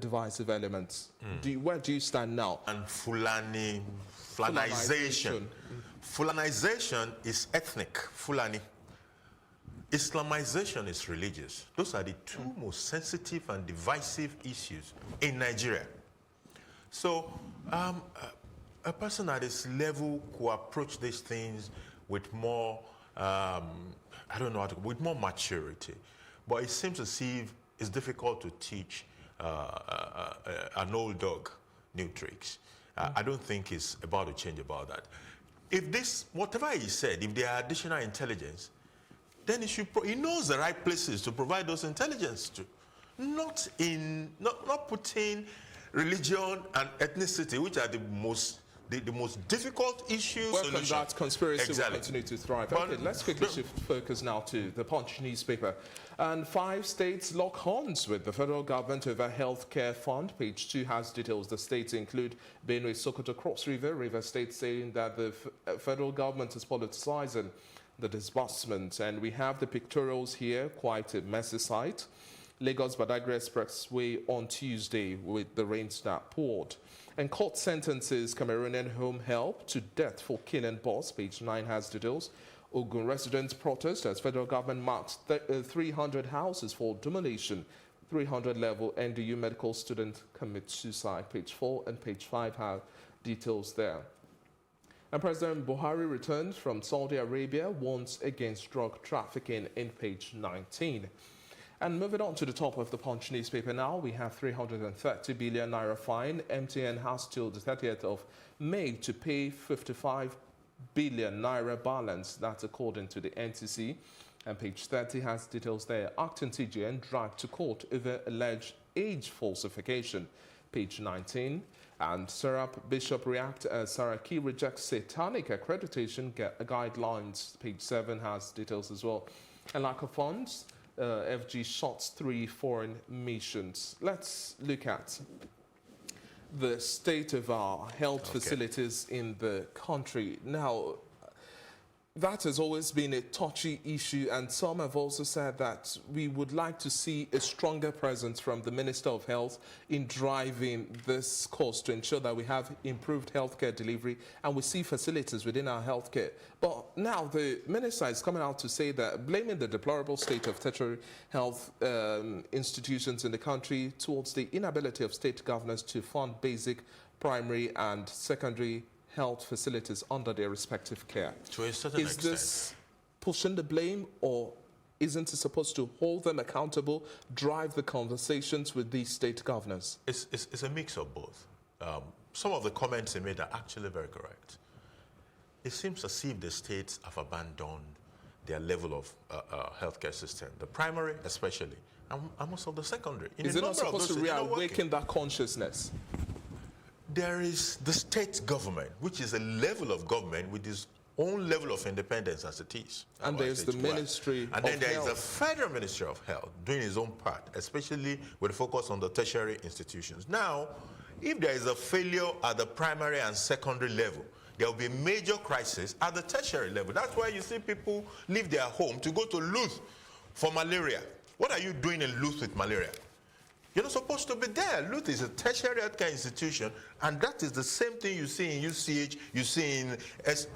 divisive elements. Where do you stand now? And Fulanization. Fulanization is ethnic, Fulani. Islamization is religious. Those are the two most sensitive and divisive issues in Nigeria. So a person at this level who approach these things with more, with more maturity. But it seems as if it's difficult to teach an old dog new tricks. I don't think it's about to change about that. If this, whatever he said, if there are additional intelligence, then he knows the right places to provide those intelligence to. Not putting religion and ethnicity, which are the most difficult issues. Welcome, that conspiracy will continue to thrive. Okay, let's quickly shift focus now to the Punch newspaper. And 5 states lock horns with the federal government over healthcare fund. Page 2 has details. The states include Benue, Sokoto, Cross River, River State, saying that the federal government is politicizing the disbursement. And we have the pictorials here, quite a messy sight. Lagos Badagry Expressway on Tuesday with the rains that poured. And court sentences Cameroonian home help to death for killing boss. Page 9 has details. Ogun residents protest as federal government marks 300 houses for demolition. 300 level NDU medical student commits suicide. Page 4 and page 5 have details there. And President Buhari returns from Saudi Arabia, warns against drug trafficking in page 19. And moving on to the top of the Punch newspaper now, we have 330 billion naira fine. MTN has till the 30th of May to pay 55 billion naira balance. That's according to the NTC. And page 30 has details there. Acting TGN dragged to court over alleged age falsification. Page 19. And Serap Bishop react as Saraki rejects satanic accreditation guidelines. Page 7 has details as well. And lack of funds. FG shuts 3 foreign missions. Let's look at the state of our health facilities in the country. Now, that has always been a touchy issue, and some have also said that we would like to see a stronger presence from the Minister of Health in driving this course to ensure that we have improved healthcare delivery and we see facilities within our healthcare. But now the Minister is coming out to say that blaming the deplorable state of tertiary health institutions in the country towards the inability of state governors to fund basic, primary and secondary health facilities under their respective care. To a certain extent. Is this pushing the blame, or isn't it supposed to hold them accountable, drive the conversations with these state governors? It's a mix of both. Some of the comments they made are actually very correct. It seems as if the states have abandoned their level of healthcare system, the primary especially, and most of the secondary. Is it not supposed to reawaken that consciousness? There is the state government, which is a level of government with its own level of independence as it is. And there's the Ministry of Health. And then there is the Federal Ministry of Health doing its own part, especially with a focus on the tertiary institutions. Now, if there is a failure at the primary and secondary level, there will be a major crisis at the tertiary level. That's why you see people leave their home to go to Luth for malaria. What are you doing in Luth with malaria? You're not supposed to be there. Luth is a tertiary healthcare institution, and that is the same thing you see in UCH, you see in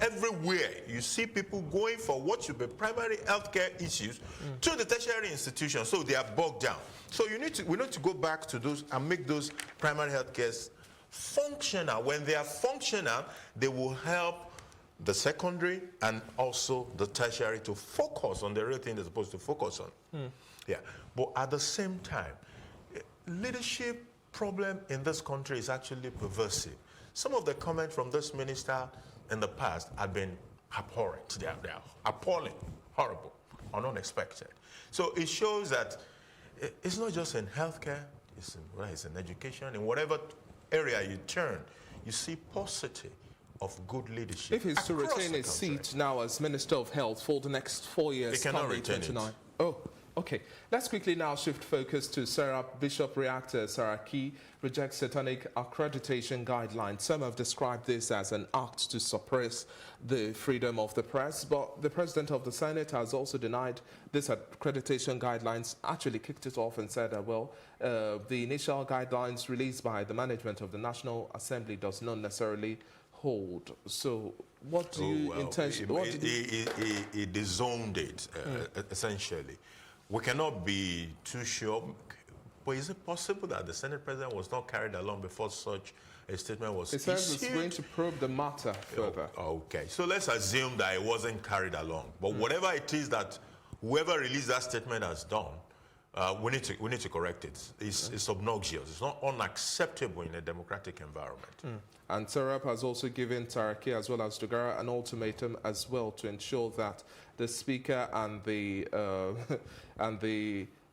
everywhere. You see people going for what should be primary healthcare issues to the tertiary institution, so they are bogged down. So we need to go back to those and make those primary healthcares functional. When they are functional, they will help the secondary and also the tertiary to focus on the real thing they're supposed to focus on. Yeah, but at the same time, leadership problem in this country is actually pervasive. Some of the comments from this minister in the past have been abhorrent. They are appalling, horrible, and unexpected. So it shows that it's not just in healthcare, it's in education, in whatever area you turn, you see paucity of good leadership. If he's to retain his seat now as Minister of Health for the next 4 years, he cannot retain it. Oh, Okay, let's quickly now shift focus to Sarah Bishop Reactor. Saraki rejects satanic accreditation guidelines. Some have described this as an act to suppress the freedom of the press, but the president of the Senate has also denied this accreditation guidelines, actually kicked it off and said that, well, the initial guidelines released by the management of the National Assembly does not necessarily hold. So what do you intend? He disowned it, essentially. We cannot be too sure, but is it possible that the Senate President was not carried along before such a statement was issued? It says it's going to probe the matter further. Okay, so let's assume that it wasn't carried along. But whatever it is that whoever released that statement has done, we need to correct it. It's obnoxious. It's not unacceptable in a democratic environment. And Serap has also given Taraki as well as Dogara an ultimatum as well to ensure that the Speaker and the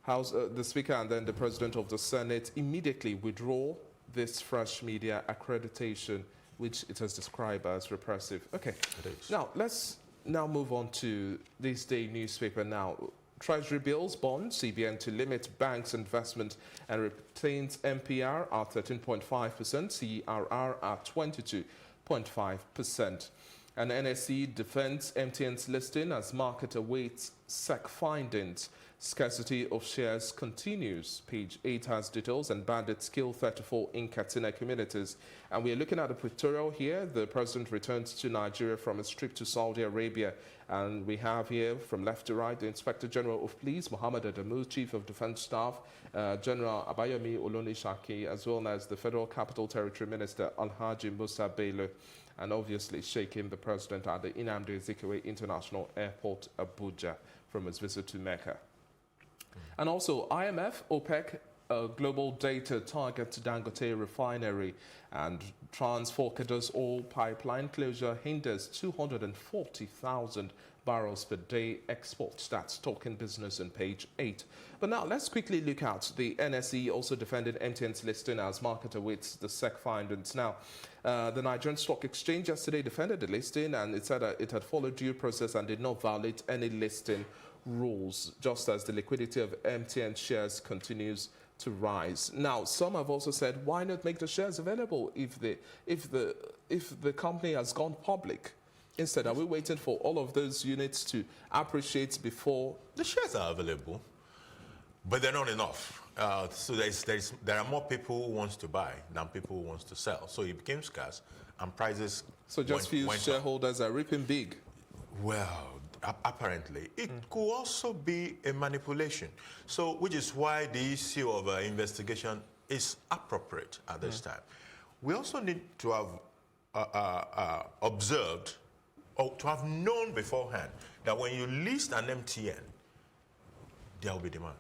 House, the Speaker and then the President of the Senate immediately withdraw this fresh media accreditation, which it has described as repressive. Okay, now let's now move on to this day newspaper now. Treasury bills, bonds, CBN to limit banks' investment and retains MPR at 13.5%, CRR at 22.5%. And NSE defends MTN's listing as market awaits SEC findings. Scarcity of shares continues. Page 8 has details, and bandits kill 34 in Katsina communities. And we are looking at the pictorial here. The president returns to Nigeria from a trip to Saudi Arabia. And we have here, from left to right, the Inspector General of Police, Muhammad Adamu, Chief of Defense Staff, General Abayomi Olonishaki, as well as the Federal Capital Territory Minister, Alhaji Musa Bello, and obviously shaking the president at the Nnamdi Azikiwe International Airport, Abuja, from his visit to Mecca. And also, IMF, OPEC, global data target to Dangote refinery, and Trans-Forcados oil pipeline closure hinders 240,000 barrels per day exports. That's Talking Business on page 8. But now let's quickly look at the NSE also defended MTN's listing as market awaits the SEC findings. Now, the Nigerian Stock Exchange yesterday defended the listing, and it said that it had followed due process and did not violate any listing rules, just as the liquidity of MTN shares continues to rise. Now, some have also said, why not make the shares available if the company has gone public? Instead, are we waiting for all of those units to appreciate before? The shares are available, but they're not enough. So there are more people who wants to buy than people who wants to sell. So it became scarce, and prices. So just few shareholders are reaping big. Well, apparently, it could also be a manipulation. So, which is why the issue of investigation is appropriate at this time. We also need to have observed or to have known beforehand that when you list an MTN, there will be demand.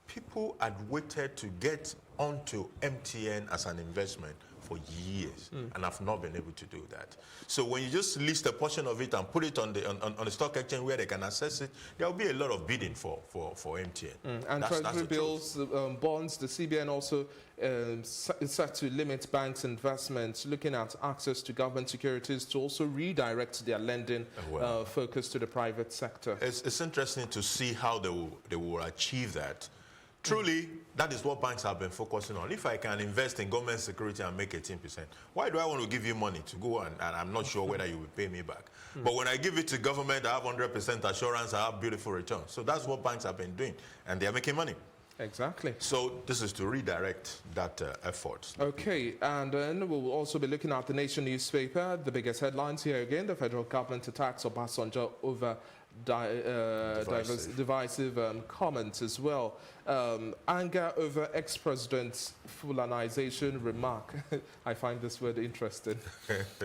People had waited to get onto MTN as an investment for years and have not been able to do that. So when you just list a portion of it and put it on the stock exchange where they can access it, there will be a lot of bidding for MTN. And Treasury bills, bonds, the CBN also is set to limit banks' investments, looking at access to government securities to also redirect their lending focus to the private sector. It's interesting to see how they will achieve that. Truly, that is what banks have been focusing on. If I can invest in government security and make 18%, why do I want to give you money to go and I'm not sure whether you will pay me back? But when I give it to government, I have 100% assurance, I have beautiful returns. So that's what banks have been doing, and they're making money. Exactly. So this is to redirect that effort. Okay, and then we'll also be looking at the Nation newspaper. The biggest headlines here again: the federal government attacks Obasanjo over divisive comments as well. Anger over ex-president's Fulanization remark. I find this word interesting.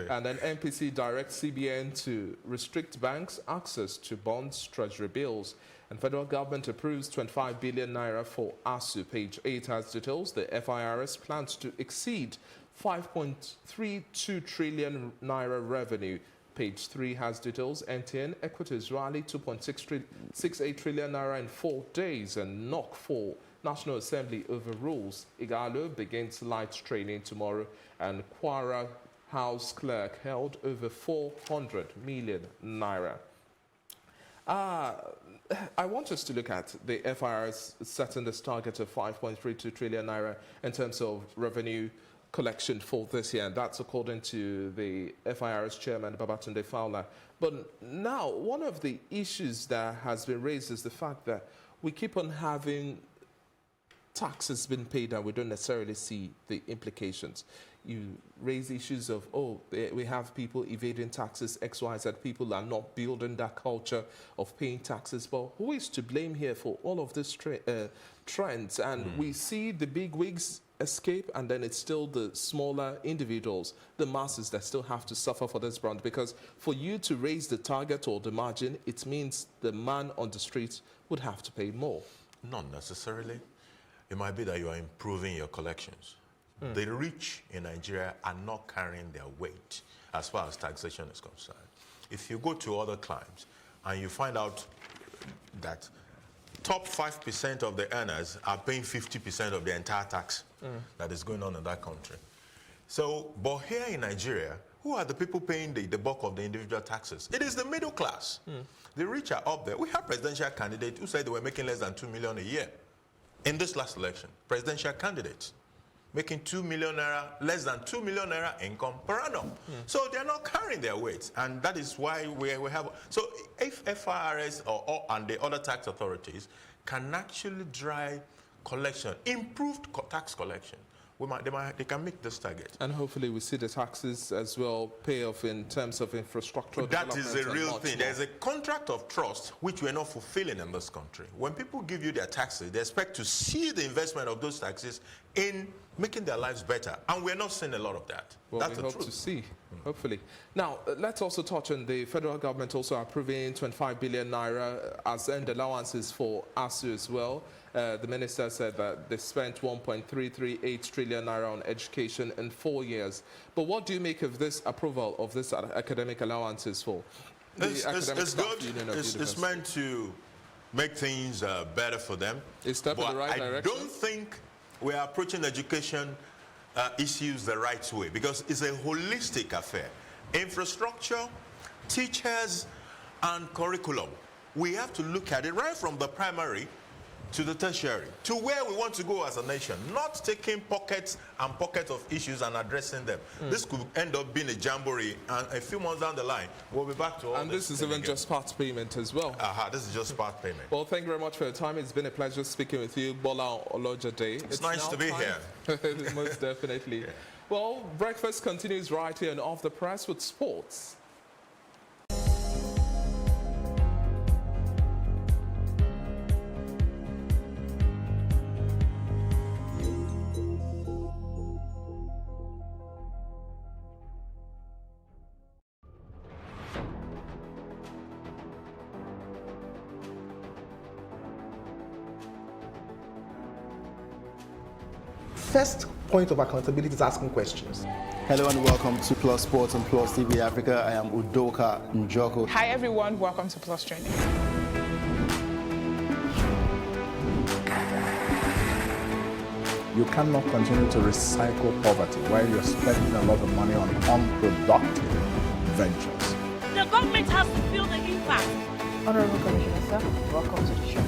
And then MPC directs CBN to restrict banks' access to bonds, treasury bills. And federal government approves 25 billion naira for ASU. Page 8 has details. The FIRS plans to exceed 5.32 trillion naira revenue. Page 3 has details. MTN equities rally 2.68 trillion naira in 4 days, and knock 4. National Assembly overrules. Igalo begins light training tomorrow, and Kwara House clerk held over 400 million naira. I want us to look at the FIRS setting this target of 5.32 trillion naira in terms of revenue collection for this year, and that's according to the FIRS chairman, Babatunde Fowler. But now, one of the issues that has been raised is the fact that we keep on having taxes being paid and we don't necessarily see the implications. You raise issues of, we have people evading taxes, XYZ, people are not building that culture of paying taxes. But who is to blame here for all of these trends? And we see the big wigs escape, and then it's still the smaller individuals, the masses, that still have to suffer for this brand. Because for you to raise the target or the margin, it means the man on the street would have to pay more. Not necessarily. It might be that you are improving your collections. The rich in Nigeria are not carrying their weight as far as taxation is concerned. If you go to other climes and you find out that top 5% of the earners are paying 50% of the entire tax that is going on in that country. So, but here in Nigeria, who are the people paying the bulk of the individual taxes? It is the middle class. The rich are up there. We have presidential candidates who said they were making less than 2 million a year. In this last election, presidential candidates making 2 million naira, less than 2 million naira income per annum. So they're not carrying their weight, and that is why we have. So if FIRS and the other tax authorities can actually drive collection, improved tax collection, they can meet this target. And hopefully we see the taxes as well pay off in terms of infrastructure. That is a real thing. There's a contract of trust which we're not fulfilling in this country. When people give you their taxes, they expect to see the investment of those taxes in making their lives better. And we're not seeing a lot of that. Well, that's we the hope truth. to see, hopefully. Now, let's also touch on the federal government also approving 25 billion naira as end allowances for ASU as well. The minister said that they spent 1.338 trillion naira on education in 4 years. But what do you make of this approval of this academic allowances for the academic staff union of the university? It's meant to make things better for them. It's step in the right direction. I don't think we are approaching education issues the right way, because it's a holistic affair. Infrastructure, teachers, and curriculum. We have to look at it right from the primary to the tertiary, to where we want to go as a nation, not taking pockets and pockets of issues and addressing them. This could end up being a jamboree, and a few months down the line, we'll be back to all and this is even just part payment as well. This is just part payment. Well, thank you very much for your time. It's been a pleasure speaking with you, Bola Olojade. It's nice to be here. Most definitely. Yeah. Well, breakfast continues right here and Off the Press with sports. First point of accountability is asking questions. Hello and welcome to Plus Sports and Plus TV Africa. I am Udoka Njoko. Hi everyone, welcome to Plus Training. You cannot continue to recycle poverty while you're spending a lot of money on unproductive ventures. The government has to feel the impact. Honorable Commissioner, sir, welcome to the show.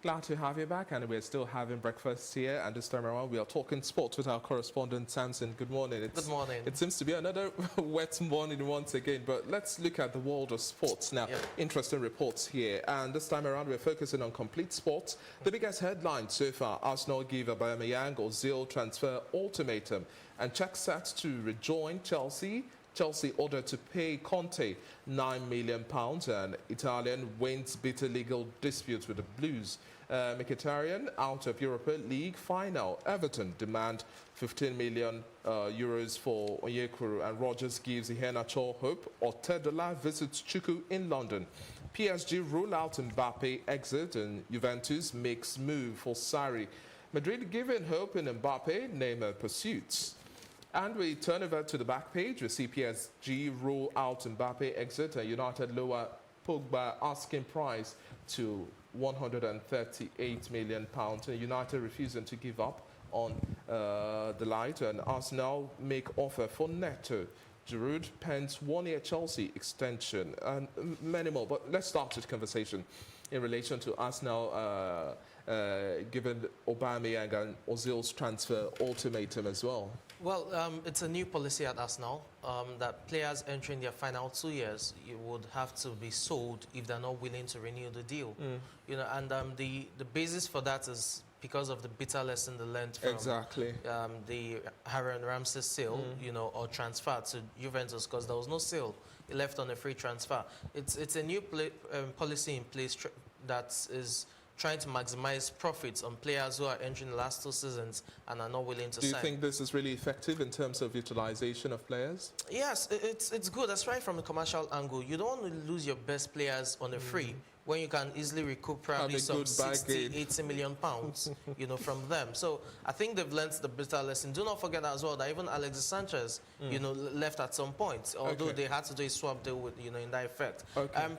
Glad to have you back, and we're still having breakfast here, and this time around we are talking sports with our correspondent Samson. Good morning. Good morning. It seems to be another wet morning once again, but let's look at the world of sports now. Yep. Interesting reports here, and this time around we're focusing on complete sports. The biggest headline so far: Arsenal give Aubameyang Ozil transfer ultimatum, and check set to rejoin Chelsea. Chelsea ordered to pay Conte £9 million, and Italian wins bitter legal disputes with the Blues. Mkhitaryan out of Europa League final. Everton demand 15 million euros for Onyekuru, and Rodgers gives Iheanacho hope. Otedola visits Chuku in London. PSG rule out Mbappe exit, and Juventus makes move for Sarri. Madrid giving hope in Mbappe, Neymar pursuits. And we turn over to the back page. We see PSG rule out Mbappe exit, and United lower Pogba asking price to £138 million, and United refusing to give up on the light, and Arsenal make offer for Neto. Giroud pens 1-year Chelsea extension, and many more. But let's start this conversation in relation to Arsenal given Aubameyang and Ozil's transfer ultimatum as well. Well, it's a new policy at Arsenal that players entering their final 2 years would have to be sold if they're not willing to renew the deal. You know, and the basis for that is because of the bitter lesson they learned from the Aaron Ramsey sale, you know, or transfer to Juventus, because there was no sale. He left on a free transfer. It's a new policy in place that is trying to maximize profits on players who are entering the last 2 seasons and are not willing to sign. Do you think this is really effective in terms of utilization of players? Yes, it's good. That's right from a commercial angle. You don't want to lose your best players on a free when you can easily recoup probably some 60, 80 million pounds, you know, from them. So I think they've learned the bitter lesson. Do not forget as well that even Alexis Sanchez, you know, left at some point, although they had to do a swap deal with, you know, in that effect.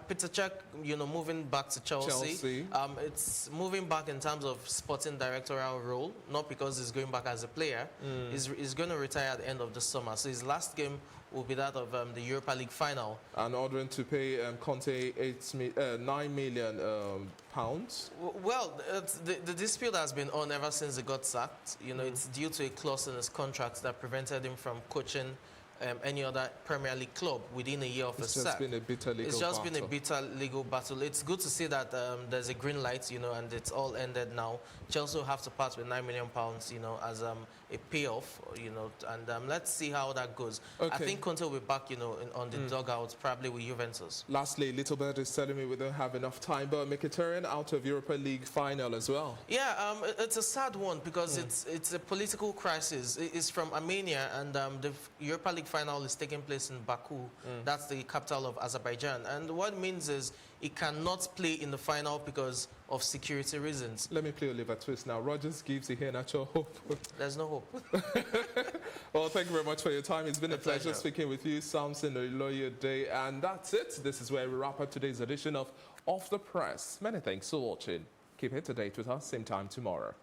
Peter Cech, you know, moving back to Chelsea. It's moving back in terms of sporting directorial role, not because he's going back as a player. He's going to retire at the end of the summer. So his last game will be that of the Europa League final. And ordering to pay Conte 9 million pounds? Well, the dispute has been on ever since he got sacked. You know, it's due to a clause in his contract that prevented him from coaching any other Premier League club within a year of his sack. It's just been a bitter legal battle. It's good to see that there's a green light, you know, and it's all ended now. Chelsea will have to part with £9 million, you know, as a payoff, you know, and let's see how that goes. I think Conte will be back, you know, on the dugout, probably with Juventus. Lastly, Little Bird is telling me we don't have enough time, but Mkhitaryan out of Europa League final as well. Yeah, it's a sad one because it's a political crisis. It's from Armenia, and the Europa League final is taking place in Baku. That's the capital of Azerbaijan. And what it means is it cannot play in the final because of security reasons. Let me play Oliver Twist now. Rogers gives here natural hope. There's no hope. Well, thank you very much for your time. It's been a pleasure speaking with you, Samson Oloyede. And that's it. This is where we wrap up today's edition of Off the Press. Many thanks for watching. Keep it to date with us, same time tomorrow.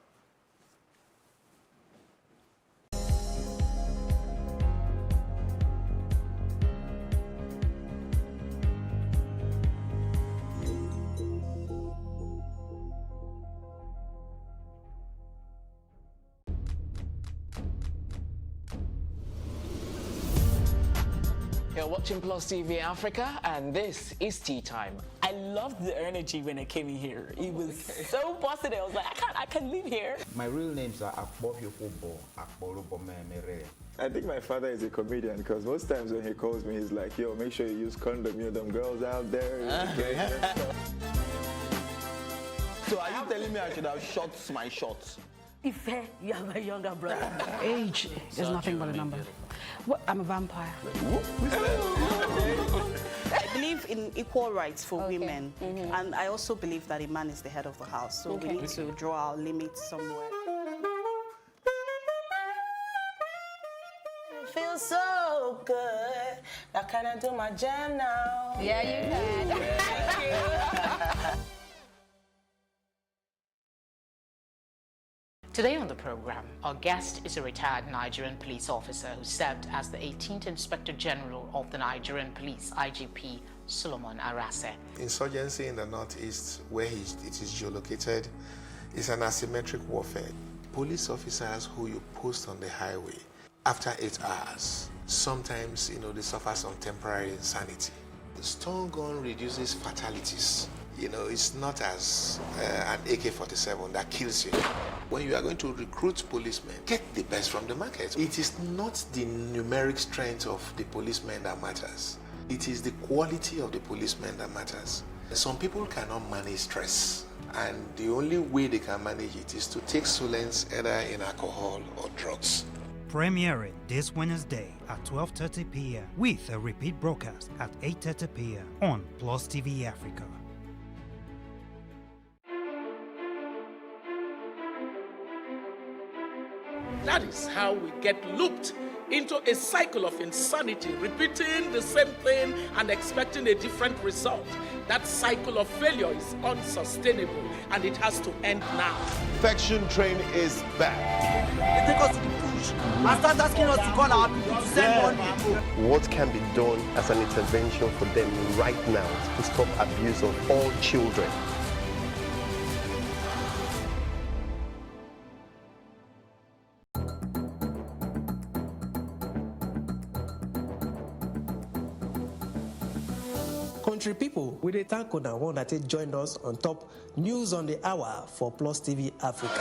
You're watching Plus TV Africa, and this is Tea Time. I loved the energy when I came in here. It was so positive. I was like, I can't live here. My real names are Akbofio Fobo, Akbolubo Mere. I think my father is a comedian because most times when he calls me, he's like, yo, make sure you use condom, you know, them girls out there. So are you telling me I should have shot my shots? Ife, you are my younger brother. Age is nothing but a number. What? I'm a vampire. I believe in equal rights for women, and I also believe that a man is the head of the house, so we need to draw our limits somewhere. It feels so good. Now can I do my jam now? Yeah, you can. Thank you. Today on the program, our guest is a retired Nigerian police officer who served as the 18th Inspector General of the Nigerian Police, IGP Solomon Arase. Insurgency in the northeast, where it is geolocated, is an asymmetric warfare. Police officers who you post on the highway, after 8 hours, sometimes, you know, they suffer some temporary insanity. The stun gun reduces fatalities. You know, it's not as an AK-47 that kills you. When you are going to recruit policemen, get the best from the market. It is not the numeric strength of the policemen that matters. It is the quality of the policemen that matters. Some people cannot manage stress, and the only way they can manage it is to take solace either in alcohol or drugs. Premiering this Wednesday at 12:30 p.m. with a repeat broadcast at 8:30 p.m. on Plus TV Africa. That is how we get looped into a cycle of insanity, repeating the same thing and expecting a different result. That cycle of failure is unsustainable and it has to end now. Infection Train is back. They take us to the push and start asking us to call our people to send money. What can be done as an intervention for them right now to stop abuse of all children? Country people, we dey thank una one that joined us on top News on the Hour for Plus TV Africa.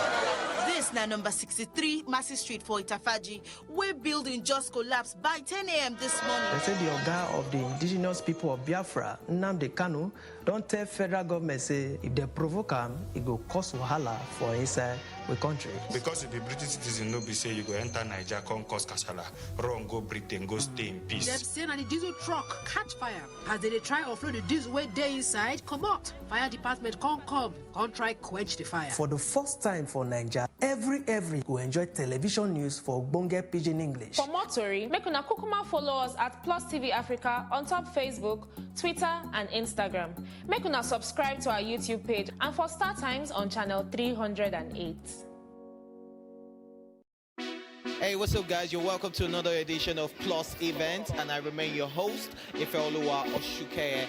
This na number 63 Massey Street for Itafaji, where building just collapsed by 10 a.m. this morning. They say the Oga of the indigenous people of Biafra, Nnamdi Kanu, don't tell federal government say if they provoke him, it go cause wahala for inside the country. Because if the British citizen no be say you go enter Nigeria, come cause kasala, run go Britain, go stay in peace. Them say na the diesel truck catch fire as they try offload the diesel way day inside. Come out, fire department come try quench the fire. For the first time for Nigeria, every go enjoy television news for Ogbonge Pidgin English. For more tori, make una kukuma follow us at Plus TV Africa on top Facebook, Twitter, and Instagram. Make una subscribe to our YouTube page and for Star Times on channel 308. Hey, what's up, guys? You're welcome to another edition of Plus Event, and I remain your host, Ifeoluwa Oshukeye.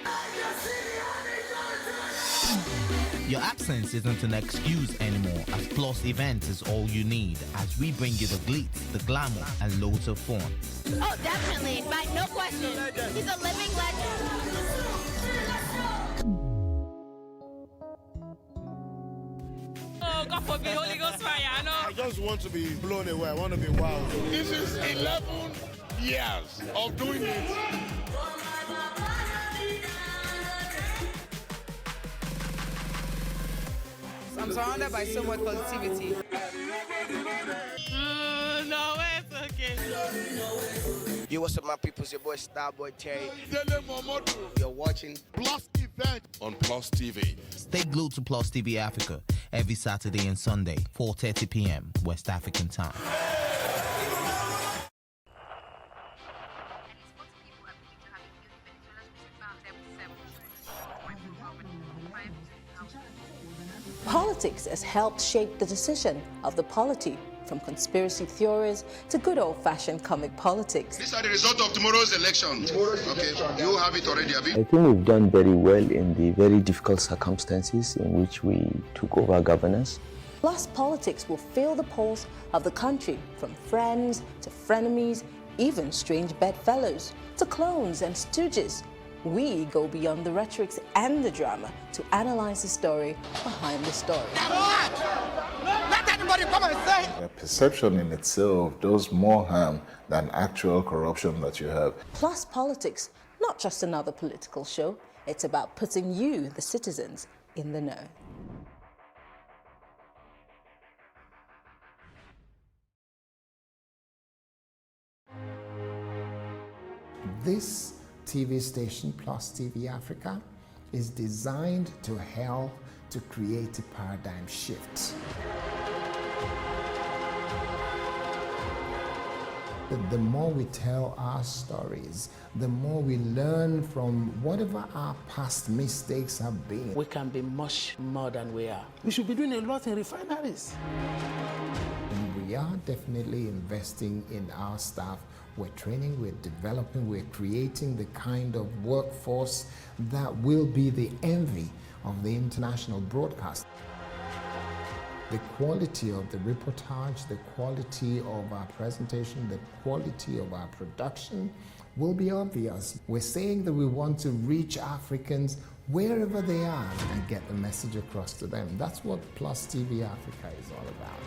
Your absence isn't an excuse anymore, as Plus Events is all you need, as we bring you the glitz, the glamour, and loads of fun. Oh, definitely. No question. He's a living legend. Oh, God forbid, Holy Ghost fire, I know. I just want to be blown away. I want to be wild. This is 11 years of doing it. I'm surrounded by so much positivity. No, it's okay. Yo, what's up, my people? It's your boy Starboy Terry. You're watching Plus Event on Plus TV. Stay glued to Plus TV Africa every Saturday and Sunday, 4:30 p.m. West African time. Politics has helped shape the decision of the polity, from conspiracy theories to good old-fashioned comic politics. These are the results of tomorrow's election. Okay, you have it already, have you? I think we've done very well in the very difficult circumstances in which we took over governance. Plus, politics will fill the polls of the country, from friends to frenemies, even strange bedfellows, to clones and stooges. We go beyond the rhetorics and the drama to analyze the story behind the story. Let anybody come and say. The perception in itself does more harm than actual corruption that you have. Plus Politics, not just another political show. It's about putting you, the citizens, in the know. This TV station, Plus TV Africa, is designed to help to create a paradigm shift. The more we tell our stories, the more we learn from whatever our past mistakes have been. We can be much more than we are. We should be doing a lot in refineries. And we are definitely investing in our staff. We're training, we're developing, we're creating the kind of workforce that will be the envy of the international broadcast. The quality of the reportage, the quality of our presentation, the quality of our production will be obvious. We're saying that we want to reach Africans wherever they are and get the message across to them. That's what Plus TV Africa is all about.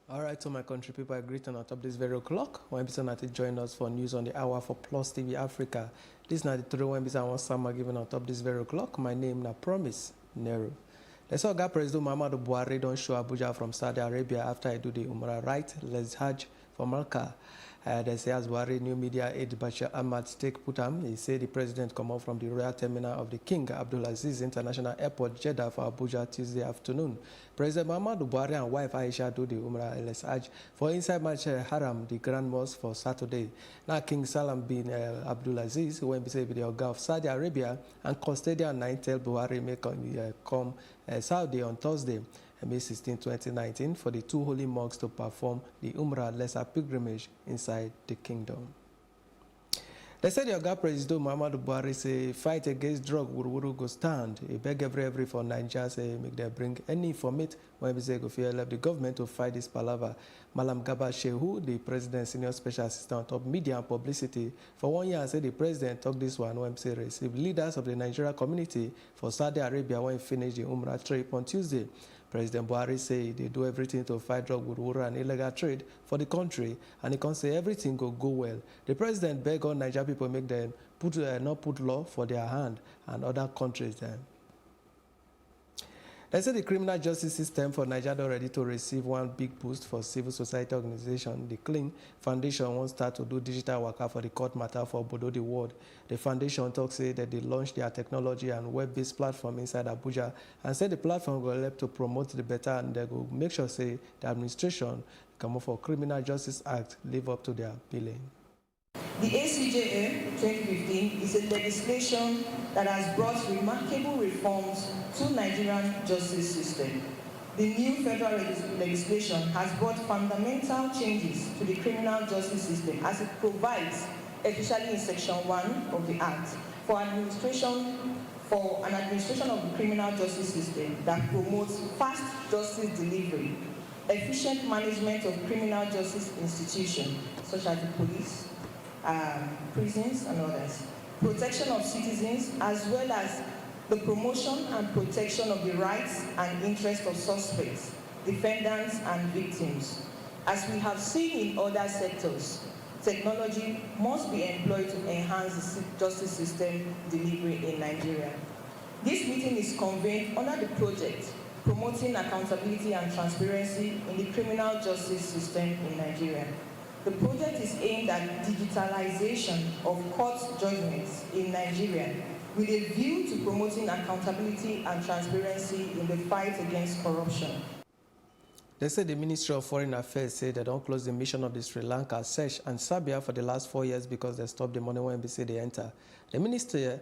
All right, so my country people, I greet on top this very o'clock. When person to join us for News on the Hour for Plus TV Africa. This is not the 3 when person I want summer given on top this very o'clock. My name na Promise Nero. The Saudi President Muhammadu Buhari don't show Abuja from Saudi Arabia after I do the Umrah right, Les Hajj for Malka. They say as Buhari new media aide Bashir Ahmad Steak Putam, he said the president come out from the royal terminal of the King Abdulaziz International Airport, Jeddah for Abuja Tuesday afternoon. President Muhammadu Buhari and wife Aisha do the Umrah Les Hajj for inside Masjid Haram, the Grand Mosque for Saturday. Now King Salam bin Abdulaziz, who went to the Oga of Saudi Arabia and custodian 9 tell Buhari may come Saudi on Thursday, May 16, 2019, for the 2 holy mosques to perform the Umrah Lesser pilgrimage inside the kingdom. They said the Oga President Muhammadu Buhari say fight against drug will go stand. He beg every for Nigeria say make them bring any informate when we say go fear left the government to fight this palaver. Malam Gaba Shehu, the president senior special assistant on top media and publicity, for 1 year said the president talk this one when say receive leaders of the Nigeria community for Saudi Arabia when he finish the Umrah trip on Tuesday. President Buhari say they do everything to fight drug with and illegal trade for the country, and he can say everything go well. The president beg all Nigeria people make them not put law for their hand and other countries then. They say the criminal justice system for Nigeria ready to receive one big boost for civil society organization. The Clean Foundation wants start to do digital work for the court matter for Bodo the world. The foundation talks say that they launched their technology and web-based platform inside Abuja and say the platform will help to promote the better and they will make sure say the administration come up for Criminal Justice Act live up to their billing. The ACJA 2015 is a legislation that has brought remarkable reforms to Nigerian justice system. The new federal legislation has brought fundamental changes to the criminal justice system as it provides, especially in Section 1 of the Act, for an administration of the criminal justice system that promotes fast justice delivery, efficient management of criminal justice institutions such as the police, prisons and others, protection of citizens, as well as the promotion and protection of the rights and interests of suspects, defendants and victims. As we have seen in other sectors, technology must be employed to enhance the justice system delivery in Nigeria. This meeting is convened under the project Promoting Accountability and Transparency in the Criminal Justice System in Nigeria. The project is aimed at digitalization of court judgments in Nigeria with a view to promoting accountability and transparency in the fight against corruption. They say the Ministry of Foreign Affairs said they don't close the mission of the Sri Lanka, SESH, and Serbia for the last 4 years because they stopped the money when NBC they enter. The minister,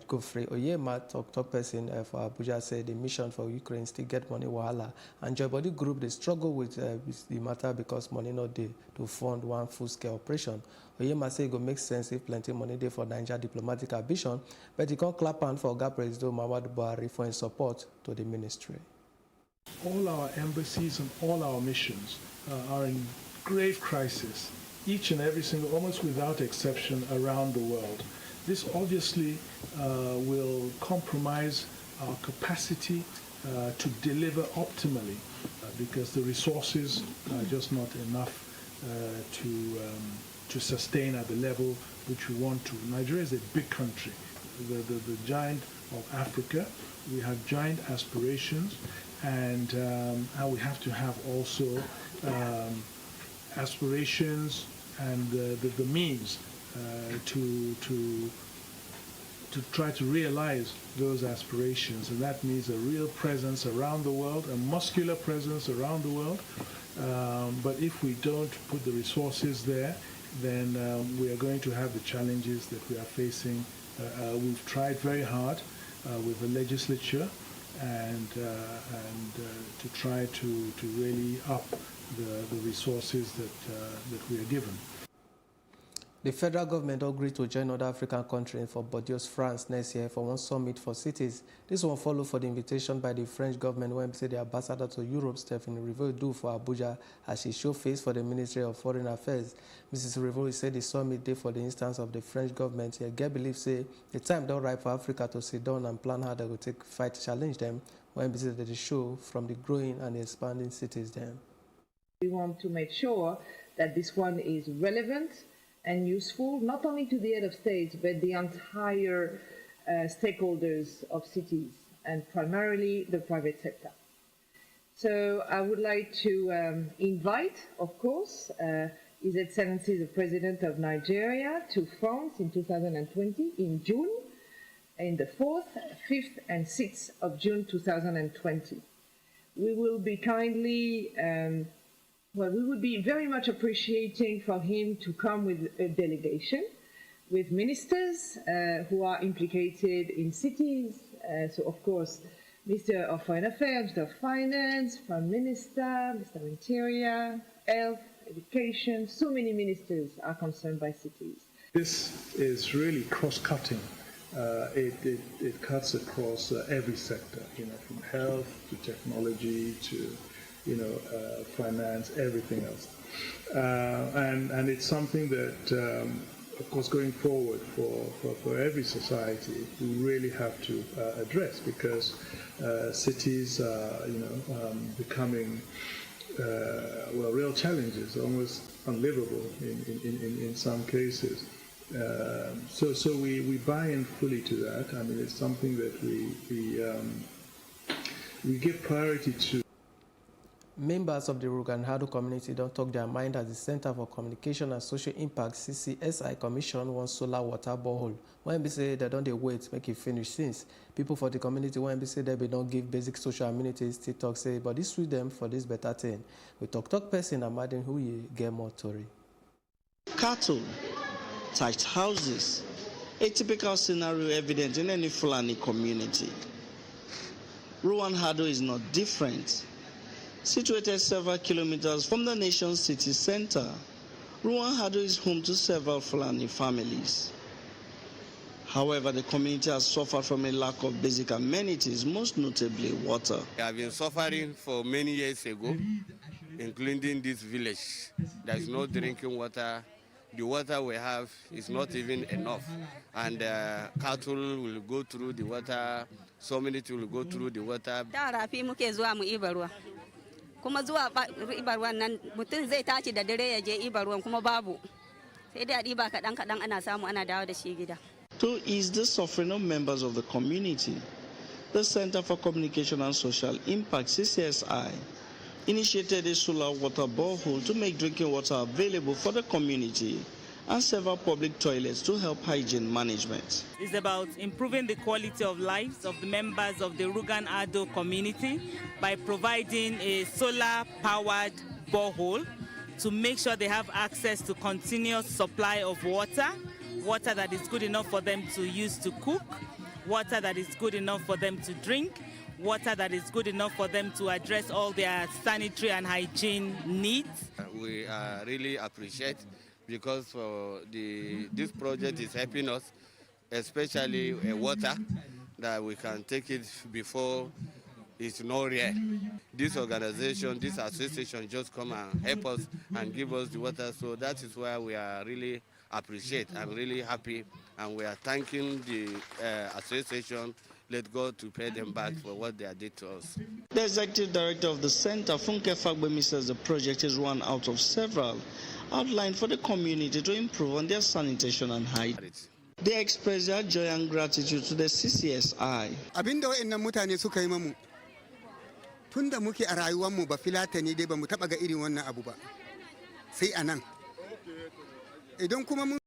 Godfrey Oyema, talk person for Abuja, said the mission for Ukraine still get money wahala. And Joy Body Group, they struggle with the matter because money not there to fund one full-scale operation. Oyema say it go make sense if plenty money there for Nigeria diplomatic ambition, but he can't clap on for Oga President Muhammadu Buhari for his support to the ministry. All our embassies and all our missions are in grave crisis, each and every single, almost without exception, around the world. This obviously will compromise our capacity to deliver optimally because the resources are just not enough to sustain at the level which we want to. Nigeria is a big country, the giant of Africa. We have giant aspirations. And we have to have also aspirations and the means to try to realize those aspirations, and that means a real presence around the world, a muscular presence around the world. But if we don't put the resources there, then we are going to have the challenges that we are facing. We've tried very hard with the legislature and to try to really up the resources that we are given. The federal government agreed to join other African countries for Bordeaux, France next year for one summit for cities. This one followed for the invitation by the French government when the ambassador to Europe, Stephanie Rivaux, do for Abuja as she showed face for the Ministry of Foreign Affairs. Mrs. Rivaux said the summit day for the instance of the French government. Yet get believe say the time don't right for Africa to sit down and plan how they will take fight to challenge them when visited the show from the growing and expanding cities then. We want to make sure that this one is relevant and useful, not only to the head of state, but the entire stakeholders of cities. and primarily the private sector. So I would like to invite, of course, His Excellency the President of Nigeria to France in 2020 in June, in the 4th, 5th and 6th of June 2020. We will be kindly, we would be very much appreciating for him to come with a delegation, with ministers who are implicated in cities. So of course, Minister of Foreign Affairs, Minister of Finance, Prime Minister, Minister of Interior, Health, Education. So many ministers are concerned by cities. This is really cross-cutting. It cuts across every sector, from health to technology to, finance, everything else. And it's something that, of course, going forward for every society, we really have to address, because cities are, becoming, real challenges, almost unlivable in some cases. So we buy in fully to that. I mean, it's something that we give priority to. Members of the Rugan-Hado community don't talk their mind as the Center for Communication and Social Impact CCSI Commission wants solar water borehole. When we say they don't wait, make it finish since people for the community when we say they don't give basic social amenities, still talk say, but this with them for this better thing. We talk person Amadin who you get more Tory. Cattle, thatched houses, a typical scenario evident in any Fulani community. Rugan-Hado is not different. Situated several kilometers from the nation's city center, Rugan-Hado is home to several Fulani families. However, the community has suffered from a lack of basic amenities, most notably water. We have been suffering for many years ago, including this village. There is no drinking water. The water we have is not even enough. And cattle will go through the water, so many will go through the water. Kuma zuwa ibarwan nan mutum zai tashi da dare ya je ibarwan kuma babu sai dai a diba kadan kadan ana samu ana dawo da shi gida. To ease the suffering of members of the community, the Center for Communication and Social Impact CCSI initiated a solar water borehole to make drinking water available for the community and several public toilets to help hygiene management. It's about improving the quality of lives of the members of the Rugan-Hado community by providing a solar-powered borehole to make sure they have access to continuous supply of water, water that is good enough for them to use to cook, water that is good enough for them to drink, water that is good enough for them to address all their sanitary and hygiene needs. We really appreciate, because this project is helping us, especially water, that we can take it before it's not rare. This organization, this association just come and help us and give us the water, so that is why we are really appreciate. I'm really happy, and we are thanking the association. Let God to pay them back for what they did to us. The executive director of the center, Funke Fagbemi, says the project is one out of several outlined for the community to improve on their sanitation and hygiene. They express their joy and gratitude to the CCSI. Abinda wa'annan mutane suka yi mamu tunda muke a rayuwar mu ba filatani dai ba mu taba ga irin wannan abu ba sai anan idan kuma